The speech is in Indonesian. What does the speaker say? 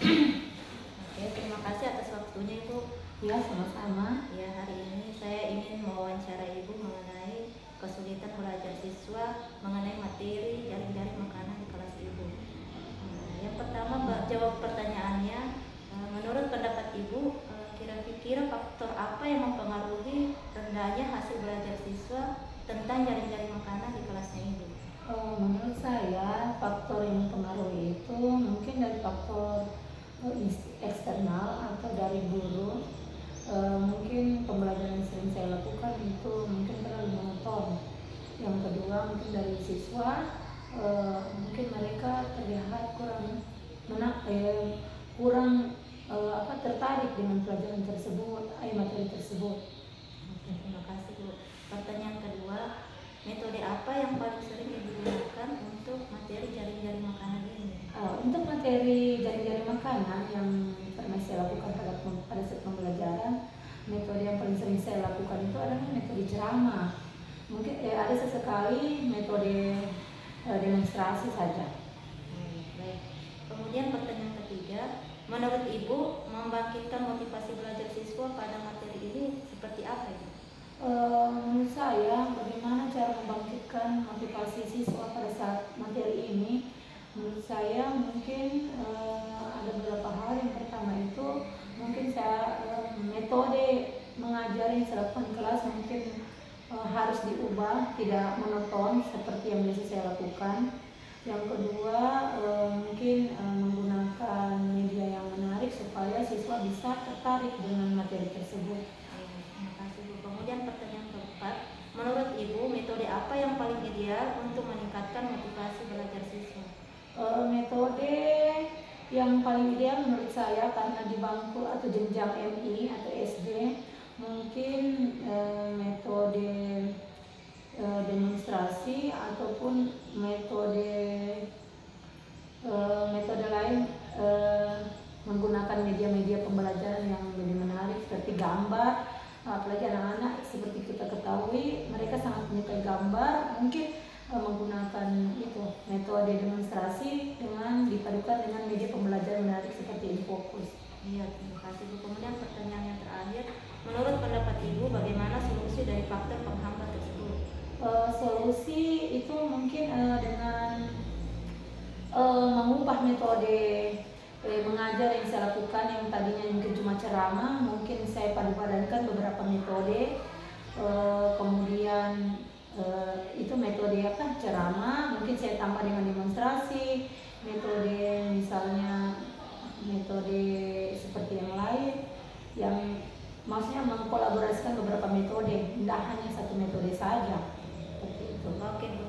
Oke, terima kasih atas waktunya Ibu. Ya, sama-sama. Ya, hari ini saya ingin mewawancara Ibu mengenai kesulitan belajar siswa mengenai materi jaring-jaring makanan di kelas Ibu. Yang pertama, jawab pertanyaannya. Menurut pendapat Ibu, kira-kira faktor apa yang mempengaruhi rendahnya hasil belajar siswa tentang jaring-jaring makanan di kelasnya Ibu? Menurut saya faktor yang mempengaruhi itu mungkin dari faktor eksternal atau dari guru. Mungkin pembelajaran yang sering saya lakukan itu mungkin terlalu monoton. Yang kedua mungkin dari siswa, mungkin mereka terlihat tertarik dengan pelajaran tersebut, materi tersebut. Oke, terima kasih Bu. Pertanyaan kedua, metode apa yang paling sering digunakan untuk materi jaring-jaring makanan ini? Untuk materi jaring-jaring makanan yang pernah saya lakukan pada saat pembelajaran, metode yang paling sering saya lakukan itu adalah metode ceramah. Mungkin ada sesekali metode demonstrasi saja. Baik. Kemudian pertanyaan ketiga, menurut Ibu membangkitkan motivasi belajar siswa pada materi ini seperti apa Ibu? Menurut saya, bagaimana cara membangkitkan motivasi siswa pada saat materi ini? Menurut saya mungkin ada beberapa hal. Yang pertama itu mungkin saya metode mengajar yang saya lakukan di kelas mungkin harus diubah, tidak monoton seperti yang biasa saya lakukan. Yang kedua mungkin menggunakan media yang menarik supaya siswa bisa tertarik dengan materi tersebut. Terima kasih Bu. Kemudian pertanyaan keempat, menurut Ibu metode apa yang paling ideal untuk meningkatkan motivasi belajar siswa? Metode yang paling ideal menurut saya karena di bangku atau jenjang MI atau SD mungkin metode demonstrasi ataupun metode lain menggunakan media-media pembelajaran yang lebih menarik seperti gambar. Apalagi anak-anak seperti kita ketahui mereka sangat menyukai gambar, mungkin menggunakan itu metode demonstrasi dengan dipadukan dengan media pembelajaran menarik seperti InFocus. Iya, terima kasih Bu. Kemudian pertanyaan yang terakhir, menurut pendapat Ibu bagaimana solusi dari faktor penghambat tersebut? Solusi itu mungkin dengan mengubah metode mengajar yang saya lakukan yang tadinya mungkin cuma ceramah, mungkin saya padu-padankan beberapa metode. Kemudian itu metode ceramah, mungkin saya tambah dengan demonstrasi, metode misalnya metode seperti yang lain, yang maksudnya mengkolaborasikan beberapa metode, tidak hanya satu metode saja. Seperti itu. Oke Bu,